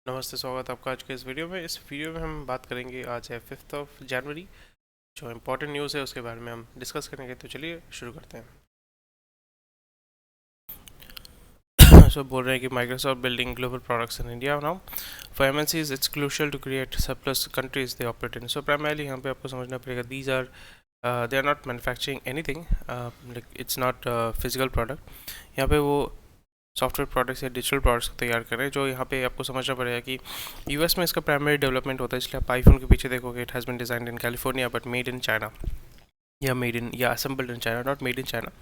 नमस्ते, स्वागत है आपका आज के इस वीडियो में। इस वीडियो में हम बात करेंगे, आज है 5 जनवरी। जो इम्पोर्टेंट न्यूज़ है उसके बारे में हम डिस्कस करेंगे, तो चलिए शुरू करते हैं। सो बोल रहे हैं कि Microsoft building global products in India now for MNCs it's crucial to create surplus countries they operate in. So primarily यहाँ पे आपको समझना पड़ेगा, these are they are not manufacturing anything, it's not physical product. यहाँ पे वो software products या digital products को तैयार करें। जो यहाँ पे आपको समझना पड़ेगा कि यूएस में इसका प्राइमरी डेवलपमेंट होता है, इसलिए आप आईफोन के पीछे देखोगे it has been designed in California but made in China, या मेड इन या assembled in China, not made in China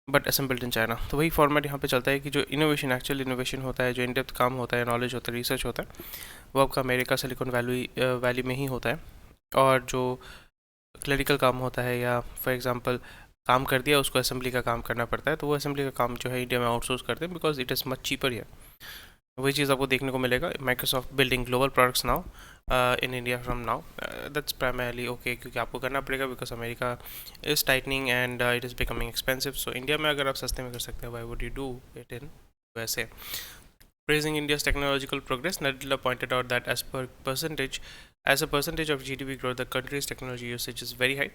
but assembled in China. तो वही फॉर्मेट यहाँ पे चलता है कि जो इनोवेशन, एक्चुअल इनोवेशन होता है, जो इन डेप्थ काम होता है, नॉलेज होता है, रिसर्च होता है, वो आपका अमेरिका सिलिकॉन वैली में ही होता है। और जो क्लरिकल काम होता है, या फॉर एग्जांपल काम कर दिया उसको असेंबली का काम करना पड़ता है, तो वो असेंबली का काम जो है इंडिया में आउटसोर्स करते हैं because it is much cheaper है। वही चीज़ आपको देखने को मिलेगा, Microsoft building global products now in India from now. That's primarily okay, क्योंकि आपको करना पड़ेगा because America is tightening and it is becoming expensive. So India में अगर आप सस्ते में कर सकते हैं, why would you do it in वैसे। Praising India's technological progress, Nadella pointed out that as a percentage of GDP growth, the country's technology usage is very high.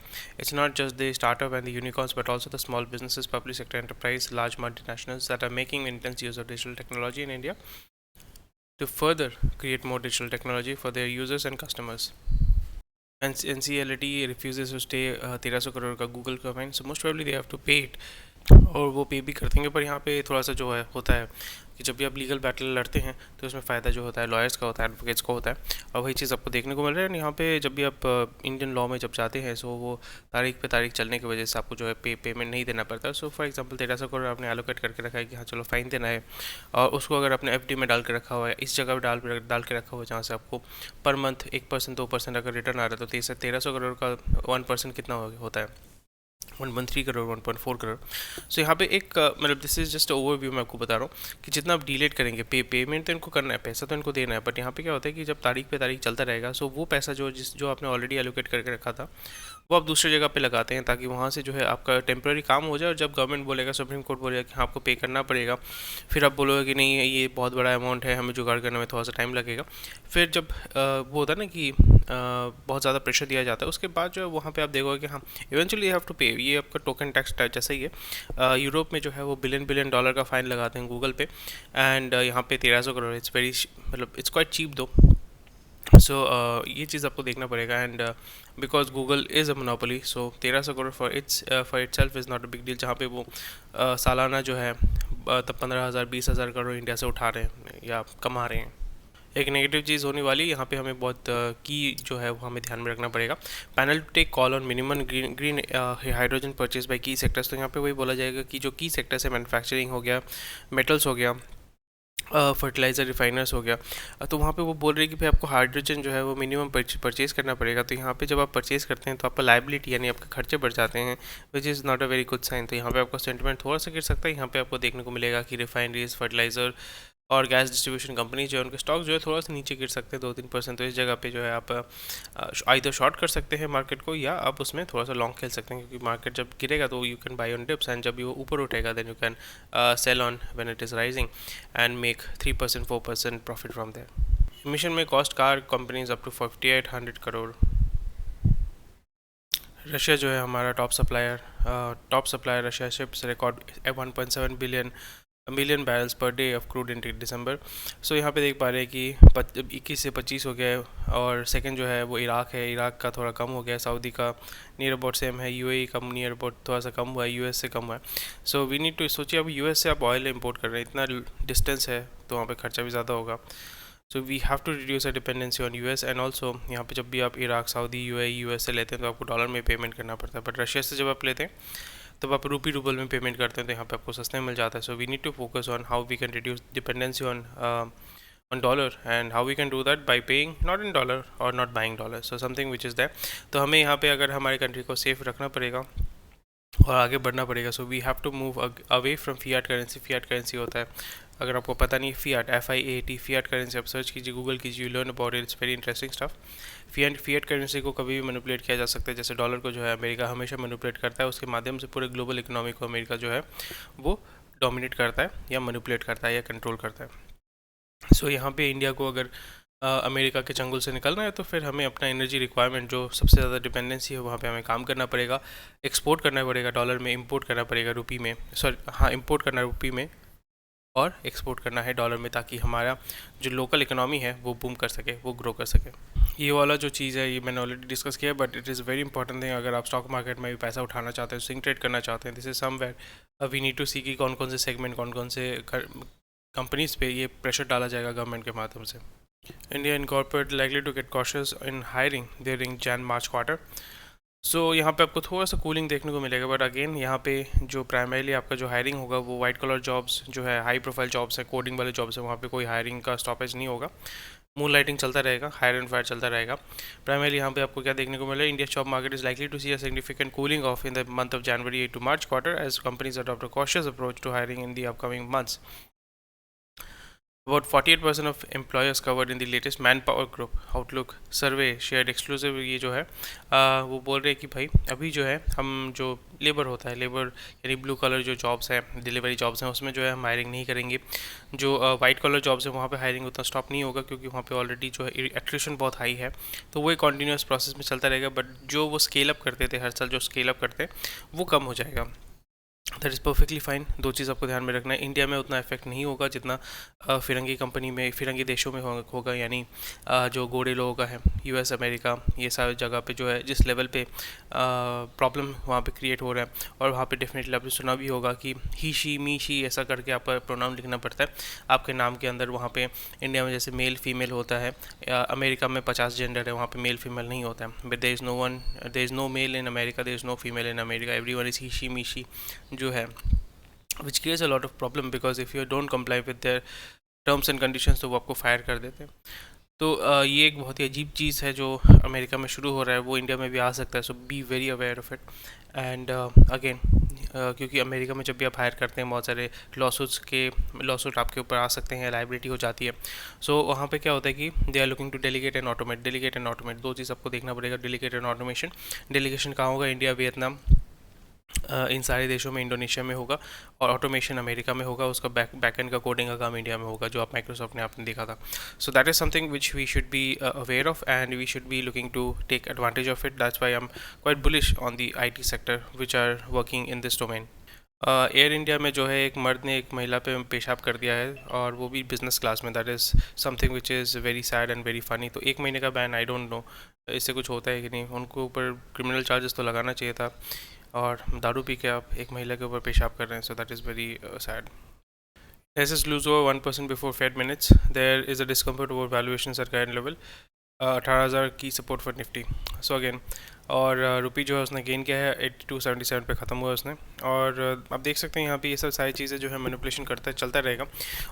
It's not just the startup and the unicorns, but also the small businesses, public sector enterprise, large multinationals that are making intense use of digital technology in India to further create more digital technology for their users and customers. And NCLT refuses to stay 1300 crore का Google का fine, so most probably they have to pay it, और वो पे भी कर देंगे। पर यहाँ पे थोड़ा सा जो है होता है कि जब भी आप लीगल बैटल लड़ते हैं तो उसमें फ़ायदा जो होता है लॉयर्स का होता है, एडवोकेट्स का होता है, और वही चीज़ आपको देखने को मिल रहा है। यहाँ पे जब भी आप इंडियन लॉ में जब जाते हैं, सो वो तारीख पे तारीख चलने की वजह से आपको जो है पेमेंट नहीं देना पड़ता। सो फॉर एग्जांपल 1300 करोड़ आपने एलोकेट करके रखा है कि हाँ चलो फ़ाइन देना है, और उसको अगर आपने एफडी में डाल के रखा हुआ है, इस जगह पर डाल के रखा हुआ है जहाँ से आपको पर मंथ 1% 2% अगर रिटर्न आ रहा है, तो 1300 करोड़ का 1% कितना होता है, 1.3 करोड़, 1.4 करोड़। सो यहाँ पे एक मतलब दिस इज़ जस्ट ओवरव्यू मैं आपको बता रहा हूँ कि जितना आप डिलेट करेंगे, पेमेंट तो इनको करना है, पैसा तो इनको देना है, बट यहाँ पे क्या होता है कि जब तारीख पे तारीख चलता रहेगा, सो वो पैसा जो आपने ऑलरेडी एलोकेट करके रखा था, वो आप दूसरी जगह पे लगाते हैं ताकि वहाँ से जो है आपका टेम्प्रेरी काम हो जाए। और जब गवर्नमेंट बोलेगा, सुप्रीम कोर्ट बोलेगा कि हाँ आपको पे करना पड़ेगा, फिर आप बोलोगे कि नहीं ये बहुत बड़ा अमाउंट है, हमें जुगाड़ करने में थोड़ा सा टाइम लगेगा। फिर जब वो होता है ना कि बहुत ज़्यादा प्रेशर दिया जाता है, उसके बाद जो है वहाँ पे आप देखोगे कि हाँ इवेंचुअली यू हैव टू पे। ये आपका टोकन टैक्स जैसा ही है। यूरोप में जो है वो बिलियन बिलियन डॉलर का फाइन लगाते हैं गूगल पे, एंड यहाँ पे 1300 करोड़, इट्स वेरी मतलब इट्स क्वाइट चीप दो। सो ये चीज़ आपको देखना पड़ेगा, and because Google is a monopoly, so 1300 crore for it self is not a big deal. जहाँ पे वो सालाना जो है तब 15,000 20,000 करोड़ इंडिया से उठा रहे हैं या कमा रहे हैं। एक नेगेटिव चीज़ होने वाली यहाँ पे, हमें बहुत की जो है वो हमें ध्यान में रखना पड़ेगा। Panel to take call on minimum green hydrogen purchase by key sectors. तो यहाँ पे वही बोला जाएगा कि जो की सेक्टर्स है, मैन्युफैक्चरिंग हो गया, मेटल्स हो गया, फर्टिलाइज़र रिफाइनर्स हो गया, तो वहाँ पे वो बोल रहे हैं कि भाई आपको हाइड्रोजन जो है वो मिनिमम परचेज़ करना पड़ेगा। तो यहाँ पे जब आप परचेज़ करते हैं तो आपका लाइबिलिटी यानी आपके खर्चे बढ़ जाते हैं, which is not a very good sign. तो यहाँ पे आपका सेंटिमेंट थोड़ा सा गिर सकता है। यहाँ पे आपको देखने को मिलेगा कि रिफाइनरीज, फर्टिलाइज़र और गैस डिस्ट्रीब्यूशन कंपनी जो है उनके स्टॉक जो है थोड़ा सा नीचे गिर सकते हैं 2-3%। तो इस जगह पे जो है आप आइदर शॉर्ट कर सकते हैं मार्केट को, या आप उसमें थोड़ा सा लॉन्ग खेल सकते हैं, क्योंकि मार्केट जब गिरेगा तो you can buy on dips, and जब वो ऊपर उठेगा then you can sell on when it is rising and make 3% 4% profit from there. Mission में cost car companies up to 5800 crore. Russia जो है हमारा top supplier Russia ships record 1.7 million barrels per day of crude in December. So यहाँ पे देख पा रहे हैं कि 21 से 25 हो गया है, और सेकंड जो है वो इराक है। इराक का थोड़ा कम हो गया है, सऊदी का नियर अबाउट सेम है, यूएई का नियर अबाउट थोड़ा सा कम हुआ है, यूएस से कम हुआ है। सो वी नीड टू सोचिए, अब यूएस से आप ऑयल इंपोर्ट कर रहे हैं, इतना डिस्टेंस है तो वहाँ पे खर्चा भी ज़्यादा होगा। So we have to reduce a dependency on US, and also यहाँ पे जब भी आप इराक, सऊदी, यूएई, यूएस से लेते हैं तो आपको डॉलर में पेमेंट करना पड़ता है, बट रशिया से जब आप लेते हैं तब आप रूबल में पेमेंट करते हैं तो यहाँ पे आपको सस्ते में मिल जाता है। So we need to focus on how we can reduce dependency on dollar, and how we can do that by paying not in dollar और not buying dollar, so something which is that. तो हमें यहाँ पे अगर हमारे country को safe रखना पड़ेगा और आगे बढ़ना पड़ेगा, so we have to move away from fiat currency. Fiat currency होता है, अगर आपको पता नहीं, फियाट FIAT फियाट करेंसी, आप सर्च कीजिए, गूगल कीजिए, learn about it, it's very interesting stuff. Fiat currency को कभी भी मैनिपुलेट किया जा सकता है, जैसे डॉलर को जो है अमेरिका हमेशा मैनिपुलेट करता है, उसके माध्यम से पूरे ग्लोबल इकोनॉमी को अमेरिका जो है वो डोमिनेट करता है या मैनिपुलेट करता है या कंट्रोल करता है। सो यहाँ पे इंडिया को अगर अमेरिका के चंगुल से निकलना है तो फिर हमें अपना एनर्जी रिक्वायरमेंट जो सबसे ज़्यादा डिपेंडेंसी है वहाँ पे हमें काम करना पड़ेगा, एक्सपोर्ट करना पड़ेगा डॉलर में, इंपोर्ट करना पड़ेगा रुपी में, सॉरी हाँ इंपोर्ट करना रुपी में और एक्सपोर्ट करना है डॉलर में, ताकि हमारा जो लोकल इकोनॉमी है वो बूम कर सके, वो ग्रो कर सके। ये वाला जो चीज़ है ये मैंने ऑलरेडी डिस्कस किया, but it is very important thing. अगर आप स्टॉक मार्केट में भी पैसा उठाना चाहते हैं, स्विंग ट्रेड करना चाहते हैं, this is somewhere we need to see कि कौन कौन से सेगमेंट, कौन कौन से कंपनीज पे ये प्रेशर डाला जाएगा गवर्नमेंट के माध्यम से। India incorporate likely to get cautious in hiring during Jan March quarter. So यहाँ पे आपको थोड़ा सा कूलिंग देखने को मिलेगा, बट अगेन यहाँ पे जो प्राइमरीली आपका जो हायरिंग होगा वो वाइट कलर जॉब्स जो है, हाई प्रोफाइल जॉब्स है, कोडिंग वाले जॉब्स है, वहाँ पे कोई हायरिंग का स्टॉपेज नहीं होगा। मून लाइटिंग चलता रहेगा, हायर एंड फायर चलता रहेगा। प्राइमरली यहाँ पे आपको क्या देखने को मिला, India job market is likely to see a significant cooling off in the month of January to March quarter as companies adopt a cautious approach to hiring in the upcoming months. About 48% of employers covered in the latest Manpower Group Outlook survey shared exclusive ये जो है वो बोल रहे हैं कि भाई अभी जो है हम जो लेबर होता है, लेबर यानी ब्लू कलर जो जॉब्स हैं, डिलीवरी जॉब्स हैं, उसमें जो है हम हायरिंग नहीं करेंगे। जो वाइट कलर जॉब्स हैं वहाँ पे हायरिंग उतना स्टॉप नहीं होगा, क्योंकि वहाँ पे ऑलरेडी जो है एट्रिशन बहुत हाई है, तो वो एक कॉन्टीन्यूस प्रोसेस में चलता रहेगा। बट जो वो स्केल अप करते थे हर साल, जो स्केल अप करते हैं वो कम हो जाएगा। That is perfectly fine. दो चीज़ आपको ध्यान में रखना है, इंडिया में उतना इफेक्ट नहीं होगा जितना फिरंगी कंपनी में, फिरंगी देशों में होगा, यानी जो गोरे लोगों का है, यूएस, अमेरिका, ये सारी जगह पे जो है जिस लेवल पे प्रॉब्लम वहाँ पे क्रिएट हो रहा है। और वहाँ पे डेफिनेटली आपने सुना भी होगा कि ही शी मी शी ऐसा करके आपका प्रोनाउन लिखना पड़ता है आपके नाम के अंदर। वहाँ पे इंडिया में जैसे मेल फीमेल होता है, अमेरिका में 50 जेंडर है, वहाँ पे मेल फीमेल नहीं होता है। But there is no male in America, there is no female in America, everyone is he she me she जो है, which creates a lot of problem because if you don't comply with their terms and conditions तो वो आपको fire कर देते हैं। तो ये एक बहुत ही अजीब चीज़ है जो अमेरिका में शुरू हो रहा है, वो इंडिया में भी आ सकता है। So be very aware of it. And again क्योंकि अमेरिका में जब भी आप हायर करते हैं बहुत सारे लॉसूट आपके ऊपर आ सकते हैं, लाइबिलिटी हो जाती है। सो वहाँ पे क्या होता है कि they are looking to delegate and automate. दो चीज़ आपको देखना पड़ेगा, डेलीगेट एंड ऑटोमेशन। डेलीगेशन कहाँ होगा, इंडिया, वियतनाम, इन सारे देशों में, इंडोनेशिया में होगा, और ऑटोमेशन अमेरिका में होगा। उसका बैकएंड का कोडिंग का काम इंडिया में होगा, जो आप माइक्रोसॉफ्ट ने आपने देखा था। So that is something which we should be aware of and we should be looking to take advantage of it. That's why I am quite bullish on the IT sector which are working in this domain. Air India में जो है एक मर्द ने एक महिला पे पेशाब कर दिया है, और वो भी बिजनेस क्लास में। That is something which is very sad and very funny. तो 1 महीने का बैन, आई डोंट नो इससे कुछ होता है कि नहीं। उनको ऊपर क्रिमिनल चार्जेस तो लगाना चाहिए था, और दारू पी के आप एक महिला के ऊपर पेशाब कर रहे हैं। सो that is very sad. Prices lose over 1% before Fed minutes. There is a discomfort over valuations at current level. 18,000 की support for Nifty. So again, और रुपी जो है उसने गेन किया है 82.77 पे ख़त्म हुआ उसने। और आप देख सकते हैं यहाँ पे ये सब सारी चीज़ें जो है मैनिपुलेशन करता है, चलता रहेगा।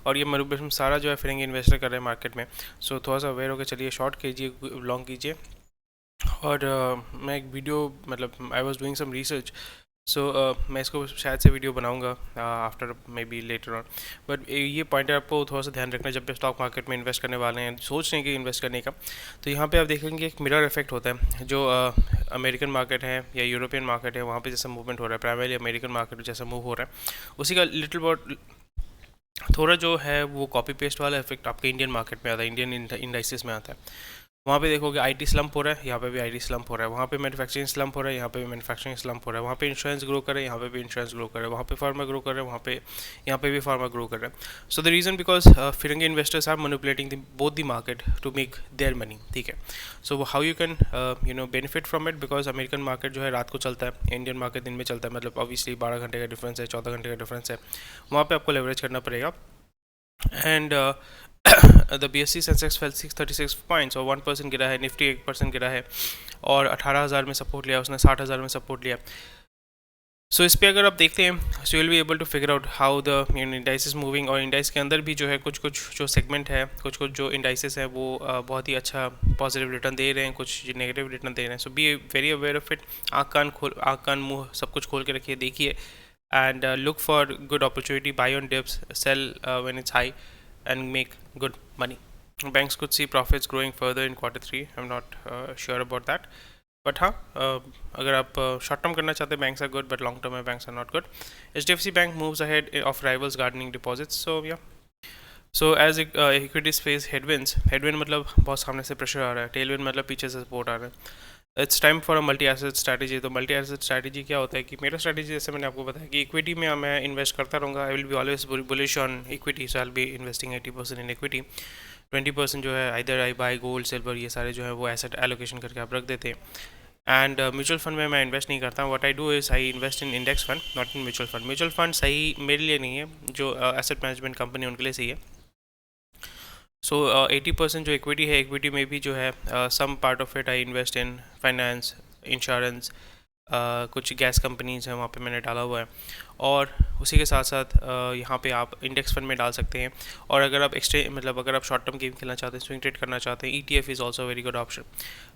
और ये मैनिपुलेशन सारा जो है फिरेंगे इन्वेस्टर कर रहे हैं मार्केट में। सो थोड़ा सा अवेयर होकर चलिए, शॉर्ट कीजिए, लॉन्ग कीजिए। और मैं एक वीडियो, मतलब I was doing some research, so मैं इसको शायद से वीडियो बनाऊंगा after maybe later on. But ये पॉइंट आपको थोड़ा सा ध्यान रखना है जब भी स्टॉक मार्केट में इन्वेस्ट करने वाले हैं, सोच रहे हैं कि इन्वेस्ट करने का। तो यहाँ पे आप देखेंगे एक मिरर इफेक्ट होता है। जो अमेरिकन मार्केट है या यूरोपियन मार्केट है, वहाँ पे जैसा मूवमेंट हो रहा है, प्राइमरली अमेरिकन मार्केट जैसा मूव हो रहा है, उसी का लिटिल बहुत थोड़ा जो है वो कॉपी पेस्ट वाला इफेक्ट आपके इंडियन मार्केट में आता है, इंडियन इंडाइसिस में आता है। वहाँ पे देखोगे आईटी स्लम्प हो रहा है, यहाँ पे भी आईटी स्लम्प हो रहा है। वहाँ पे मैन्युफैक्चरिंग स्लम्प हो रहा है, यहाँ पे भी मैन्युफैक्चरिंग स्लम्प हो रहा है। वहाँ पे इंश्योरेंस ग्रो करे, यहाँ पे भी इंश्योरेंस ग्रो करे। वहाँ पे फार्मा ग्रो कर रहे हैं, यहाँ पे भी फार्मा ग्रो कर रहे हैं। सो द रीज़न बिकॉज फिरंगी investors are manipulating both the market to make their money, ठीक है। So how you can benefit from it, because American market जो है रात को चलता है, इंडियन मार्केट दिन में चलता है, मतलब ऑब्वियसली 12 घंटे का डिफरेंस है, 14 घंटे का डिफरेंस है। वहाँ पर आपको लेवरेज करना पड़ेगा। And the BSE Sensex fail 636 points, और 1% गिरा है। निफ्टी 1% गिरा है, और 18,000 में सपोर्ट लिया उसने, 60,000 में सपोर्ट लिया। सो इस पे अगर आप देखते हैं, so will be able to figure out how the indices moving. और इंडाइस के अंदर भी जो है कुछ कुछ जो सेगमेंट है, कुछ कुछ जो इंडाइसिस है वो बहुत ही अच्छा पॉजिटिव रिटर्न दे रहे हैं, कुछ नेगेटिव रिटर्न दे रहे हैं। So be very aware of it. आँख कान मुँह सब कुछ खोल के रखिए, देखिए, and look for good opportunity, buy on dips, sell when it's high, and make good money. Banks could see profits growing further in Q3. I'm not sure about that, but हाँ, अगर आप short term करना चाहते हैं, banks are good, but long term में banks are not good. HDFC Bank moves ahead of rivals garnering deposits. So yeah, so as equities face headwinds, headwind मतलब बहुत सामने से प्रेशर आ रहा है, टेलविंड मतलब पीछे से सपोर्ट आ रहा है। It's time for a multi asset strategy. तो मल्टी एसेट स्ट्रैटेजी क्या होता है कि मेरा स्ट्रैटेजी जैसे मैंने आपको बताया कि इक्विटी में मैं इन्वेस्ट करता रहूँगा। I will be always bullish on equity, so I will be investing 80% in equity, 20% जो है either I buy gold silver, ये सारे जो है वो एसेट एलोकेशन करके आप रख देते हैं। एंड म्यूचुअल फंड में मैं इन्वेस्ट नहीं करता हूँ। What I do is I invest in index fund, not in mutual fund. Mutual fund सही मेरे लिए नहीं है, जो एसेट मैनेजमेंट कंपनी उनके लिए सही है। सो 80% जो इक्विटी है, इक्विटी में भी जो है some part of it I invest in finance, insurance, कुछ गैस कंपनीज हैं वहाँ पे मैंने डाला हुआ है। और उसी के साथ साथ यहाँ पे आप इंडेक्स फंड में डाल सकते हैं। और अगर आप एक्सट्रे मतलब अगर आप शॉर्ट टर्म गेम खेलना चाहते हैं, स्विंग ट्रेड करना चाहते हैं, ETF is also very good option.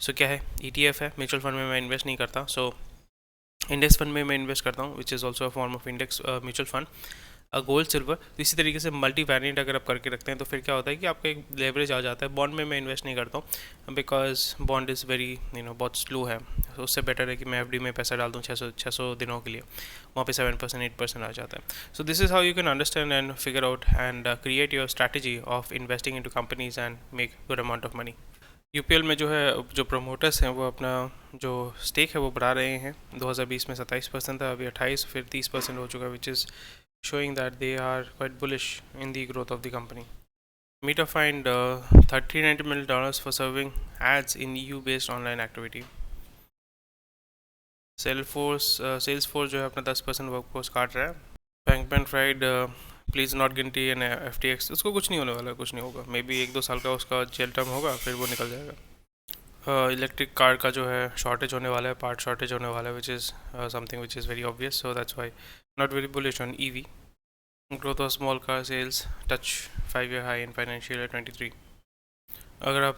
So क्या है, ETF है, म्यूचुअल फंड में मैं इन्वेस्ट नहीं करता। सो इंडेक्स फंड में मैं इन्वेस्ट करता हूँ, which is also a form of index mutual fund, gold silver. तो इसी तरीके से मल्टी वेरिएंट अगर आप करके रखते हैं तो फिर क्या होता है कि आपका एक लेवरेज आ जाता है। बॉन्ड में मैं इन्वेस्ट नहीं करता हूँ, बिकॉज बॉन्ड इज़ वेरी बहुत स्लो है। तो उससे बेटर है कि मैं FD में पैसा डाल दूँ 600 दिनों के लिए, वहाँ पे 7% 8% आ जाता है। So this is how you can understand and figure out and create your strategy of investing into companies and make good amount of money. UPL में जो है, जो प्रमोटर्स हैं वो अपना जो स्टेक है वो बढ़ा रहे हैं। 2020 में 27% था, अभी 28, फिर 30% हो चुका है, which is showing that they are quite bullish in the growth of the company. Meta fined $390 million for serving ads in EU-based online activity. Salesforce जो है अपना 10% वर्कफोर्स काट रहा है। Bankman Fried प्लीज़ नॉट गिनती एंड FTX, उसको कुछ नहीं होने वाला, कुछ नहीं होगा। मे बी 1-2 साल का उसका जेल टर्म होगा, फिर वो निकल जाएगा। इलेक्ट्रिक कार का जो है शॉर्टेज होने वाला है, पार्ट शॉर्टेज होने वाला है, which is something which is very obvious, so that's why not very bullish on EV. Growth of small car sales touch 5-year high in financial year 23. अगर आप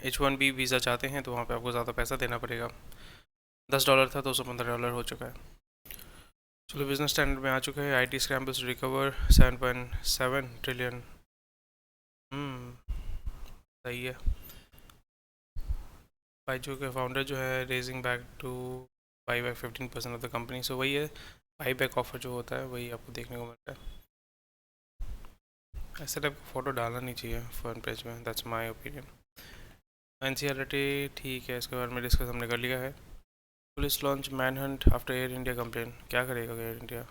H1B वीज़ा चाहते हैं तो वहाँ पे आपको ज़्यादा पैसा देना पड़ेगा। $10 था, $215 हो चुका है। चलो बिजनेस स्टैंडर्ड में आ चुका है। IT scrambles to recover 7.7 trillion. सही है। बाइजू के फाउंडर जो है raising back to buy back 15% of the company. So वही है, बाई बैक ऑफर जो होता है वही आपको देखने को मिलता है। ऐसे टाइप का फ़ोटो डालना नहीं चाहिए फ्रंट पेज में, दैट्स माय ओपिनियन। NCLT ठीक है, इसके बारे में डिस्कस हमने कर लिया है। Police launch man Hunt after air India complain. क्या करेगा air India?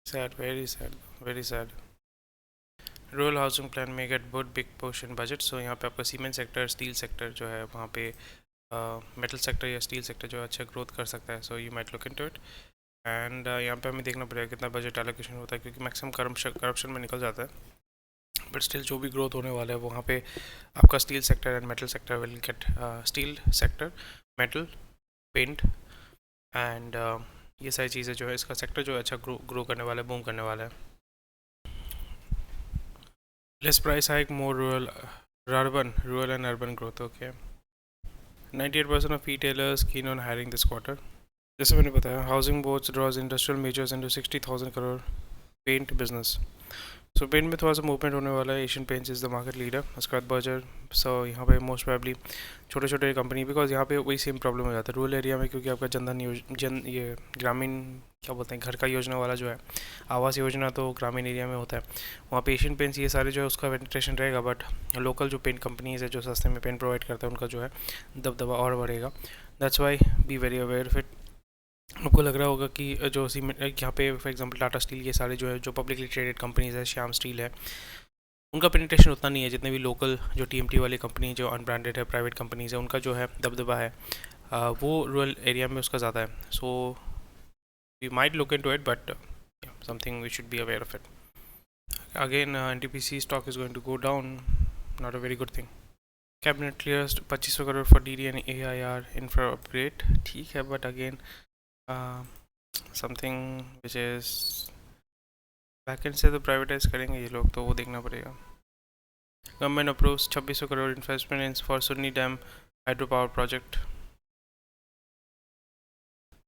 Sad, very sad, very sad. Rural housing plan में गेट बहुत बिग पोर्शन बजट। सो यहाँ पे आपका सीमेंट सेक्टर, स्टील सेक्टर जो है वहाँ पे मेटल सेक्टर या स्टील सेक्टर जो है अच्छा ग्रोथ कर सकता है। So you might look into it. And यहाँ पे हमें देखना पड़ेगा कितना बजट एलोकेशन होता है, क्योंकि मैक्सिमम करप्शन में निकल जाता है। बट स्टिल जो भी ग्रोथ होने वाला है वहाँ पे आपका steel sector and metal sector will get, steel sector, metal, paint and ये सारी चीज़ें जो है, इसका सेक्टर जो है अच्छा ग्रो करने वाला है, बूम करने वाला है। Less price hike, more rural and urban growth. Okay, 98% of retailers keen on hiring this quarter. जैसे मैंने बताया, housing boards draws industrial majors into 60,000 crore paint business. So paint में थोड़ा सा मूवमेंट होने वाला है। Asian paints is the market leader, उसके बाद बर्जर। सो यहाँ पे मोस्ट प्रोबेबली छोटे छोटे कंपनी, बिकॉज यहाँ पे वही सेम प्रॉब्लम हो जाता है रूरल एरिया में, क्योंकि आपका ये ग्रामीण क्या बोलते हैं, घर का योजना वाला जो है, आवास योजना तो ग्रामीण एरिया में होता है। वहाँ पे एशियन पेंट्स ये सारे जो है उसका पेनिट्रेशन रहेगा, बट लोकल जो पेंट कंपनीज है जो सस्ते में पेंट प्रोवाइड करता है उनका जो है दबदबा और बढ़ेगा। That's why B very aware of it. आपको लग रहा होगा कि जो सीमेंट यहाँ पे फॉर एग्जांपल टाटा स्टील, ये सारे जो है जो पब्लिकली ट्रेडेड कंपनीज है, श्याम स्टील है, उनका पेनिट्रेशन उतना नहीं है। जितने भी लोकल जो TMT वाली कंपनी जो अनब्रांडेड है, प्राइवेट कंपनीज है, उनका जो है दबदबा है वो रूरल एरिया में उसका ज़्यादा है। So we might look into it, but something we should be aware of it. Again NTPC stock is going to go down, not a very good thing. Cabinet clears 2500 crore for DD and AIR infra upgrade. ठीक है, but again something which is backend से तो privatise करेंगे ये लोग, तो वो देखना पड़ेगा। Government approves 2600 crore investment in for Sunni dam hydro power project.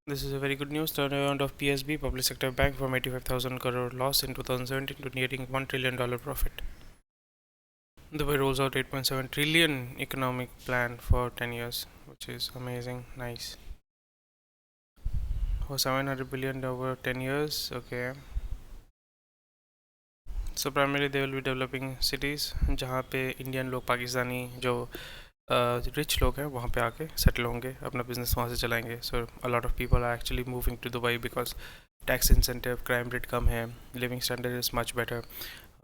This is a very good news. Turnaround of PSB public sector bank from 85,000 crore loss in 2017 to nearing $1 trillion profit. Dubai rolls out 8.7 trillion economic plan for 10 years. which is amazing. Nice. Oh, 700 billion over 10 years. Okay. So primarily they will be developing cities जहाँ पे Indian लोग, पाकिस्तानी जो rich लोग हैं वहाँ पे आके settle होंगे, अपना बिजनेस वहाँ से चलाएंगे. So a lot of people are actually moving to Dubai because tax incentive, crime rate कम है, living standard is much better.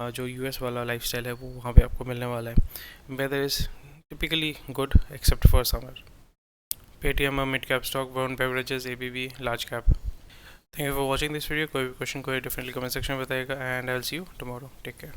जो यूएस वाला लाइफस्टाइल है वो वहाँ पे आपको मिलने वाला है. Weather is typically good except for summer. Paytm, mid cap stock, Varun beverages, ABB large cap. Thank you for watching this video. कोई भी क्वेश्चन कोई डेफिनेटली कमेंट सेक्शन में बताइएगा and I will see you tomorrow. Take care.